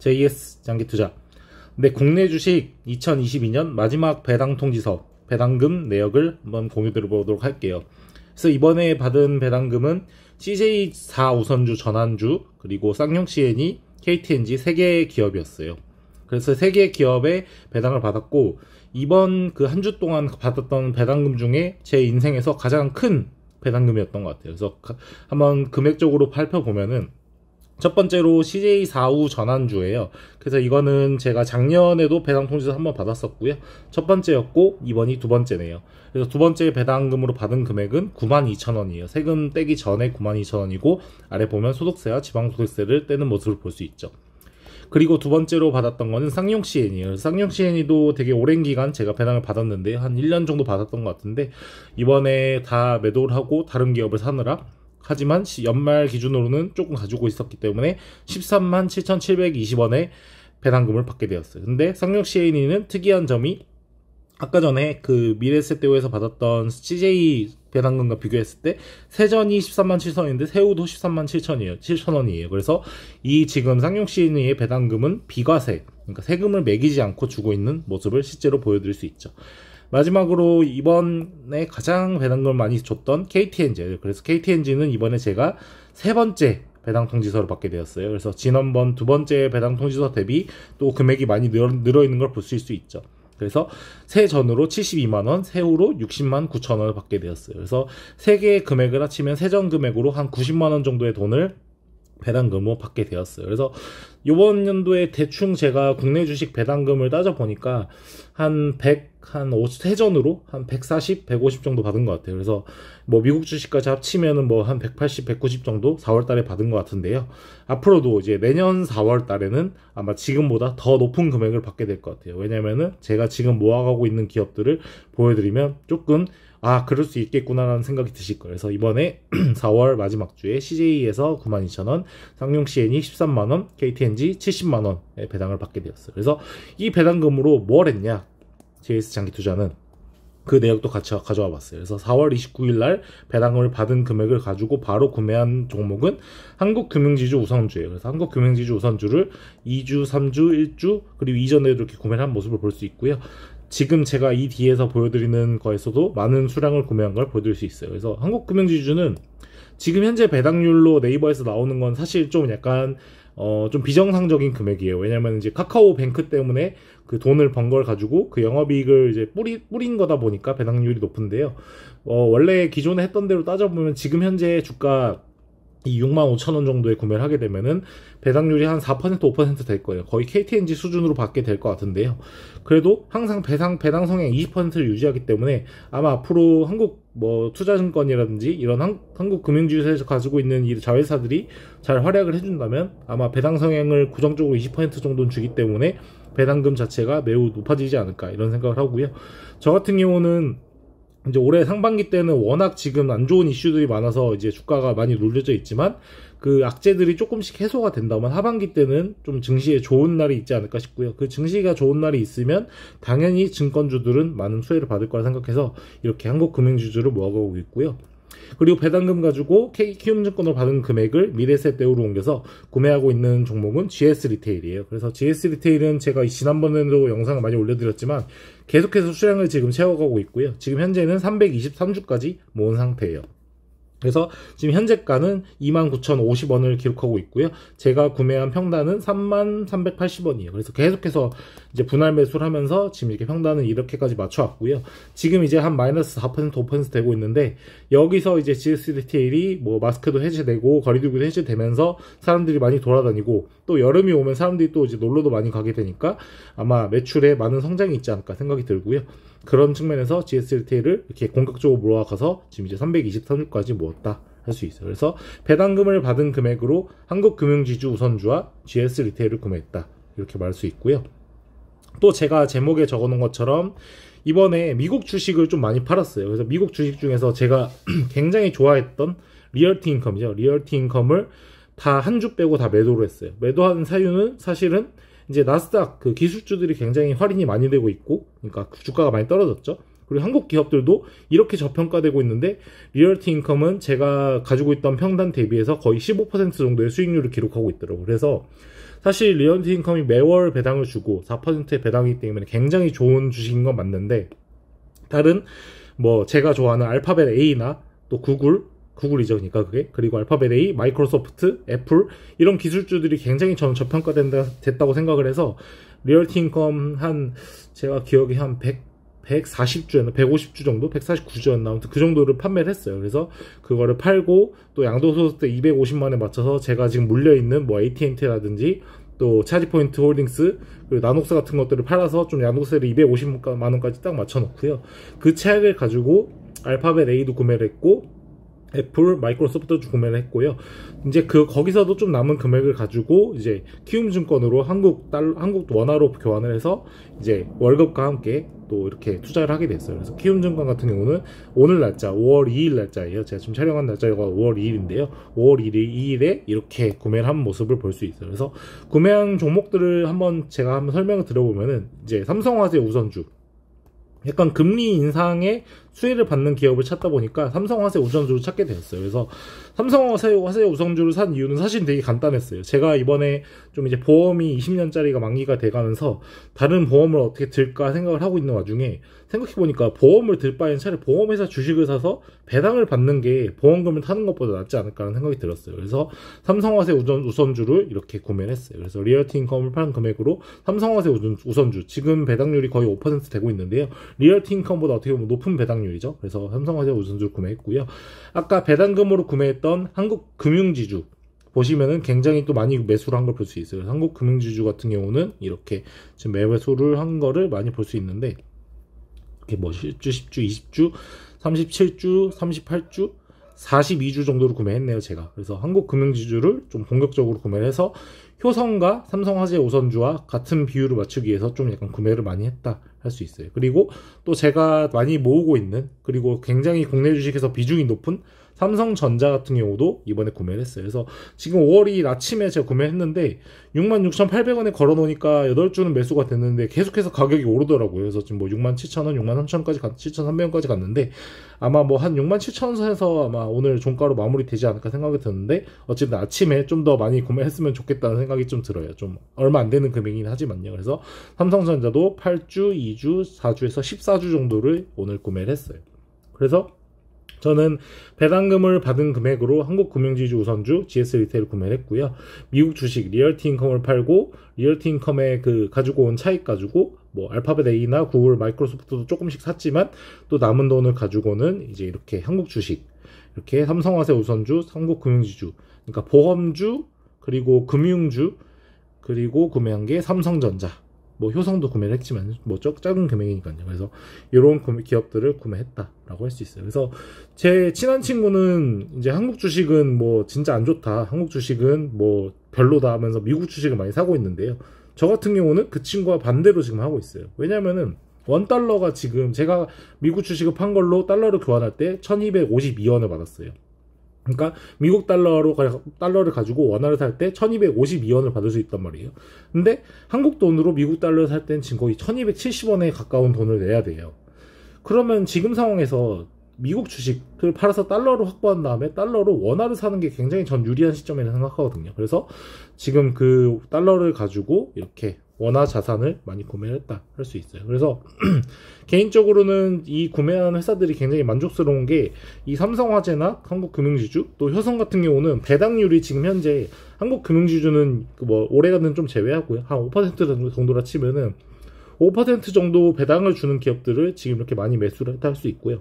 JS 장기투자. 근데 국내 주식 2022년 마지막 배당 통지서, 배당금 내역을 한번 공유드려 보도록 할게요. 그래서 이번에 받은 배당금은 CJ4 우선주 전환주, 그리고 쌍용 C&E, KTNG 3개의 기업이었어요. 그래서 3개의 기업에 배당을 받았고, 이번 그 한 주 동안 받았던 배당금 중에 제 인생에서 가장 큰 배당금이었던 것 같아요. 그래서 한번 금액적으로 살펴보면은, 첫 번째로 CJ4우 전환주예요. 그래서 이거는 제가 작년에도 배당 통지서 한번 받았었고요. 첫 번째였고 이번이 두 번째네요. 그래서 두 번째 배당금으로 받은 금액은 92,000원이에요. 세금 떼기 전에 92,000원이고, 아래 보면 소득세와 지방소득세를 떼는 모습을 볼 수 있죠. 그리고 두 번째로 받았던 거는 쌍용 C&E예요. 쌍용 C&E도 되게 오랜 기간 제가 배당을 받았는데 한 1년 정도 받았던 것 같은데, 이번에 다 매도를 하고 다른 기업을 사느라, 하지만 연말 기준으로는 조금 가지고 있었기 때문에 137,720원의 배당금을 받게 되었어요. 근데 쌍용 C&E는 특이한 점이, 아까 전에 그 미래에셋대우에서 받았던 CJ 배당금과 비교했을 때 세전이 137,000원인데 세후도 137,000원이에요. 그래서 이 지금 쌍용 C&E의 배당금은 비과세, 그러니까 세금을 매기지 않고 주고 있는 모습을 실제로 보여드릴 수 있죠. 마지막으로 이번에 가장 배당금을 많이 줬던 KTNG예요. 그래서 KTNG는 이번에 제가 세 번째 배당 통지서를 받게 되었어요. 그래서 지난번 두 번째 배당 통지서 대비 또 금액이 많이 늘어 있는 걸 보실 수 있죠. 그래서 세전으로 72만원, 세후로 60만 9천원을 받게 되었어요. 그래서 세 개의 금액을 합치면 세전 금액으로 한 90만원 정도의 돈을 배당금으로 받게 되었어요. 그래서 이번 연도에 대충 제가 국내 주식 배당금을 따져보니까 한 세전으로 한 140, 150 정도 받은 것 같아요. 그래서 뭐 미국 주식까지 합치면은 뭐 한 180, 190 정도 4월 달에 받은 것 같은데요. 앞으로도 이제 내년 4월 달에는 아마 지금보다 더 높은 금액을 받게 될 것 같아요. 왜냐면은 제가 지금 모아가고 있는 기업들을 보여드리면 조금 그럴 수 있겠구나라는 생각이 드실 거예요. 그래서 이번에 4월 마지막 주에 CJ에서 92,000원, 쌍용 C&E 13만원, KTNG 70만원의 배당을 받게 되었어요. 그래서 이 배당금으로 뭘 했냐? JS 장기투자는 그 내역도 같이 가져와 봤어요. 그래서 4월 29일 날 배당금을 받은 금액을 가지고 바로 구매한 종목은 한국금융지주 우선주예요. 그래서 한국금융지주 우선주를 2주, 3주, 1주, 그리고 이전에도 이렇게 구매를 한 모습을 볼 수 있고요. 지금 제가 이 뒤에서 보여드리는 거에서도 많은 수량을 구매한 걸 보여드릴 수 있어요. 그래서 한국금융지주는 지금 현재 배당률로 네이버에서 나오는 건 사실 좀 약간 좀 비정상적인 금액이에요. 왜냐면 이제 카카오뱅크 때문에 그 돈을 번 걸 가지고 그 영업이익을 이제 뿌린 거다 보니까 배당률이 높은데요. 원래 기존에 했던 대로 따져보면 지금 현재 주가 이 65,000원 정도에 구매를 하게 되면은 배당률이 한 4%, 5% 될 거예요. 거의 KTNG 수준으로 받게 될 것 같은데요. 그래도 항상 배당 성향 20%를 유지하기 때문에 아마 앞으로 한국 투자증권이라든지 이런 한국 금융지주에서 가지고 있는 이 자회사들이 잘 활약을 해준다면 아마 배당 성향을 고정적으로 20% 정도는 주기 때문에 배당금 자체가 매우 높아지지 않을까 이런 생각을 하고요. 저 같은 경우는 이제 올해 상반기 때는 워낙 지금 안 좋은 이슈들이 많아서 이제 주가가 많이 눌려져 있지만 그 악재들이 조금씩 해소가 된다면 하반기 때는 좀 증시에 좋은 날이 있지 않을까 싶고요. 그 증시가 좋은 날이 있으면 당연히 증권주들은 많은 수혜를 받을 거라 생각해서 이렇게 한국금융지주를 모아가고 있고요. 그리고 배당금 가지고 키움증권으로 받은 금액을 미래에셋대우로 옮겨서 구매하고 있는 종목은 GS 리테일이에요. 그래서 GS 리테일은 제가 지난번에도 영상을 많이 올려드렸지만 계속해서 수량을 지금 채워가고 있고요. 지금 현재는 323주까지 모은 상태예요. 그래서 지금 현재가는 29,050원을 기록하고 있고요. 제가 구매한 평단은 33,380원이에요. 그래서 계속해서 이제 분할 매수를 하면서 지금 이렇게 평단을 이렇게까지 맞춰왔고요. 지금 이제 한 마이너스 4%, 5% 되고 있는데 여기서 이제 GS 리테일이 뭐 마스크도 해제되고 거리두기도 해제되면서 사람들이 많이 돌아다니고 또 여름이 오면 사람들이 또 이제 놀러도 많이 가게 되니까 아마 매출에 많은 성장이 있지 않을까 생각이 들고요. 그런 측면에서 GS 리테일을 이렇게 공격적으로 몰아가서 지금 이제 323주까지 모았다 할 수 있어요. 그래서 배당금을 받은 금액으로 한국금융지주 우선주와 GS 리테일을 구매했다 이렇게 말할 수 있고요. 또 제가 제목에 적어놓은 것처럼 이번에 미국 주식을 좀 많이 팔았어요. 그래서 미국 주식 중에서 제가 굉장히 좋아했던 리얼티 인컴이죠. 리얼티 인컴을 다 한 주 빼고 다 매도를 했어요. 매도한 사유는 사실은 이제 나스닥 그 기술주들이 굉장히 할인이 많이 되고 있고, 그러니까 주가가 많이 떨어졌죠. 그리고 한국 기업들도 이렇게 저평가되고 있는데 리얼티 인컴은 제가 가지고 있던 평단 대비해서 거의 15% 정도의 수익률을 기록하고 있더라고요. 그래서 사실 리얼티 인컴이 매월 배당을 주고 4%의 배당이기 때문에 굉장히 좋은 주식인 건 맞는데, 다른 뭐 제가 좋아하는 알파벳 A나 또 구글이죠, 그러니까 그게, 그리고 알파벳 A, 마이크로소프트, 애플, 이런 기술주들이 굉장히 저는 저평가됐다고 생각을 해서 리얼티 인컴 제가 기억에 한 140주였나 150주 정도, 149주였나 아무튼 그 정도를 판매를 했어요. 그래서 그거를 팔고 또 양도소득세 250만에 맞춰서 제가 지금 물려있는 뭐 AT&T라든지 또 차지포인트 홀딩스, 그리고 나녹스 같은 것들을 팔아서 좀 양도세를 250만원까지 딱 맞춰놓고요. 그 차액을 가지고 알파벳 A도 구매를 했고 애플, 마이크로소프트도 구매를 했고요. 이제 거기서도 좀 남은 금액을 가지고 이제 키움증권으로 한국 원화로 교환을 해서 이제 월급과 함께 또 이렇게 투자를 하게 됐어요. 그래서 키움증권 같은 경우는 오늘 날짜 5월 2일 날짜예요. 제가 지금 촬영한 날짜가 5월 2일인데요. 5월 2일에 이렇게 구매를 한 모습을 볼 수 있어요. 그래서 구매한 종목들을 제가 한번 설명을 드려보면은 이제 삼성화재 우선주, 약간 금리 인상에 수혜를 받는 기업을 찾다 보니까 삼성화재 우선주를 찾게 되었어요. 그래서 삼성화재 우선주를 산 이유는 사실 되게 간단했어요. 제가 이번에 좀 이제 보험이 20년짜리가 만기가 돼가면서 다른 보험을 어떻게 들까 생각을 하고 있는 와중에 생각해보니까 보험을 들 바엔 차라리 보험회사 주식을 사서 배당을 받는 게 보험금을 타는 것보다 낫지 않을까라는 생각이 들었어요. 그래서 삼성화재 우선주를 이렇게 구매를 했어요. 그래서 리얼티 인컴을 파는 금액으로 삼성화재 우선주, 지금 배당률이 거의 5% 되고 있는데요. 리얼티 인컴보다 어떻게 보면 높은 배당률이죠. 그래서 삼성화재 우선주를 구매했고요. 아까 배당금으로 구매했던 한국금융지주 보시면은 굉장히 또 많이 매수를 한 걸 볼 수 있어요. 한국금융지주 같은 경우는 이렇게 지금 매수를 한 거를 많이 볼 수 있는데, 이렇게 뭐 10주, 10주, 20주, 37주, 38주, 42주 정도로 구매했네요, 제가. 그래서 한국금융지주를 좀 본격적으로 구매를 해서 효성과 삼성화재 우선주와 같은 비율을 맞추기 위해서 좀 약간 구매를 많이 했다 할 수 있어요. 그리고 또 제가 많이 모으고 있는, 그리고 굉장히 국내 주식에서 비중이 높은 삼성전자 같은 경우도 이번에 구매를 했어요. 그래서 지금 5월 2일 아침에 제가 구매했는데 66,800원에 걸어놓으니까 8주는 매수가 됐는데 계속해서 가격이 오르더라고요. 그래서 지금 뭐 67,000원, 63,000원까지 7,300원까지 갔는데 아마 뭐 한 67,000원 선에서 아마 오늘 종가로 마무리 되지 않을까 생각이 드는데, 어쨌든 아침에 좀 더 많이 구매했으면 좋겠다는 생각이 좀 들어요. 좀 얼마 안 되는 금액이긴 하지만요. 그래서 삼성전자도 8주, 2주, 4주에서 14주 정도를 오늘 구매를 했어요. 그래서 저는 배당금을 받은 금액으로 한국금융지주 우선주 GS 리테일 구매를 했고요. 미국 주식 리얼티 인컴을 팔고 리얼티 인컴에 가지고 온 차익 가지고 뭐 알파벳 A나 구글, 마이크로소프트도 조금씩 샀지만 또 남은 돈을 가지고는 이제 이렇게 한국 주식, 이렇게 삼성화재 우선주, 한국금융지주, 그러니까 보험주, 그리고 금융주, 그리고 구매한 게 삼성전자, 뭐 효성도 구매를 했지만 뭐 작은 금액이니까요. 그래서 이런 기업들을 구매했다라고 할 수 있어요. 그래서 제 친한 친구는 이제 한국 주식은 뭐 진짜 안 좋다, 한국 주식은 뭐 별로다 하면서 미국 주식을 많이 사고 있는데요. 저 같은 경우는 그 친구와 반대로 지금 하고 있어요. 왜냐면은 $1가 지금 제가 미국 주식을 판 걸로 달러를 교환할 때 1252원을 받았어요. 그러니까 미국 달러를 가지고 원화를 살 때 1252원을 받을 수 있단 말이에요. 근데 한국 돈으로 미국 달러를 살 때는 지금 거의 1270원에 가까운 돈을 내야 돼요. 그러면 지금 상황에서 미국 주식을 팔아서 달러로 확보한 다음에 달러로 원화를 사는 게 굉장히 전 유리한 시점이라고 생각하거든요. 그래서 지금 그 달러를 가지고 이렇게 원화 자산을 많이 구매를 했다 할 수 있어요. 그래서 개인적으로는 이 구매하는 회사들이 굉장히 만족스러운 게, 이 삼성화재나 한국금융지주, 또 효성 같은 경우는 배당률이 지금 현재 한국금융지주는 뭐 올해는 좀 제외하고요, 한 5% 정도라 치면은 5% 정도 배당을 주는 기업들을 지금 이렇게 많이 매수를 했다 할 수 있고요.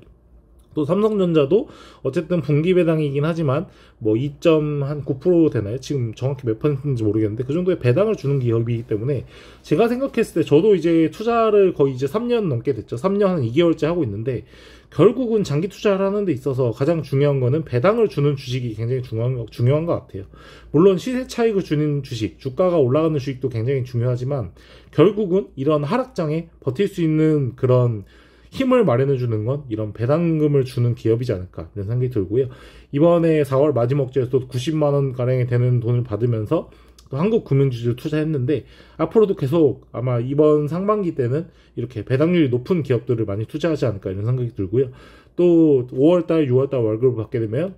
또 삼성전자도 어쨌든 분기 배당이긴 하지만 뭐 2.9% 되나요? 지금 정확히 몇 %인지 모르겠는데 그 정도의 배당을 주는 기업이기 때문에 제가 생각했을 때, 저도 이제 투자를 거의 이제 3년 넘게 됐죠. 3년 한 2개월째 하고 있는데, 결국은 장기 투자를 하는 데 있어서 가장 중요한 거는 배당을 주는 주식이 굉장히 중요한 것 같아요. 물론 시세 차익을 주는 주식, 주가가 올라가는 주식도 굉장히 중요하지만 결국은 이런 하락장에 버틸 수 있는 그런 힘을 마련해 주는 건 이런 배당금을 주는 기업이지 않을까 이런 생각이 들고요. 이번에 4월 마지막주에서 90만원 가량이 되는 돈을 받으면서 또 한국금융지주 투자했는데, 앞으로도 계속 아마 이번 상반기 때는 이렇게 배당률이 높은 기업들을 많이 투자하지 않을까 이런 생각이 들고요. 또 5월달, 6월달 월급을 받게 되면,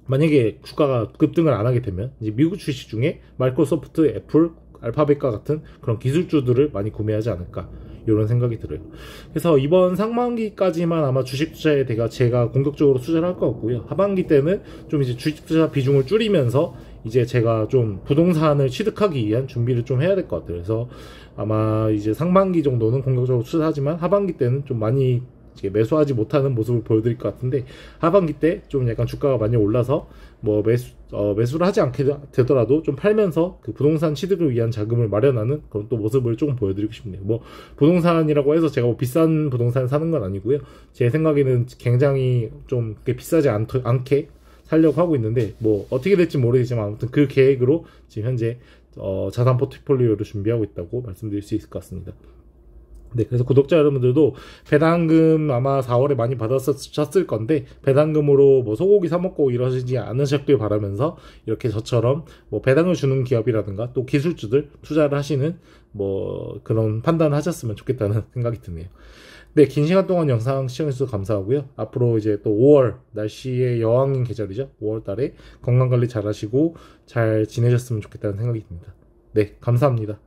만약에 주가가 급등을 안 하게 되면 이제 미국 주식 중에 마이크로소프트, 애플, 알파벳과 같은 그런 기술주들을 많이 구매하지 않을까 이런 생각이 들어요. 그래서 이번 상반기까지만 아마 주식 투자에 제가 공격적으로 투자를 할 것 같고요. 하반기 때는 좀 이제 주식 투자 비중을 줄이면서 이제 제가 좀 부동산을 취득하기 위한 준비를 좀 해야 될 것 같아요. 그래서 아마 이제 상반기 정도는 공격적으로 투자하지만 하반기 때는 좀 많이 매수하지 못하는 모습을 보여드릴 것 같은데, 하반기 때 좀 약간 주가가 많이 올라서 뭐 매수를 하지 않게 되더라도 좀 팔면서 그 부동산 취득을 위한 자금을 마련하는 그런 또 모습을 조금 보여드리고 싶네요. 뭐 부동산이라고 해서 제가 뭐 비싼 부동산 사는 건 아니고요. 제 생각에는 굉장히 좀 비싸지 않게 살려고 하고 있는데, 뭐 어떻게 될지 모르겠지만 아무튼 그 계획으로 지금 현재 자산 포트폴리오를 준비하고 있다고 말씀드릴 수 있을 것 같습니다. 네, 그래서 구독자 여러분들도 배당금 아마 4월에 많이 받았을 건데, 배당금으로 뭐 소고기 사 먹고 이러시지 않으셨길 바라면서, 이렇게 저처럼 뭐 배당을 주는 기업이라든가 또 기술주들 투자를 하시는 뭐 그런 판단을 하셨으면 좋겠다는 생각이 드네요. 네, 긴 시간 동안 영상 시청해주셔서 감사하고요. 앞으로 이제 또 5월 날씨의 여왕인 계절이죠. 5월 달에 건강관리 잘 하시고 잘 지내셨으면 좋겠다는 생각이 듭니다. 네, 감사합니다.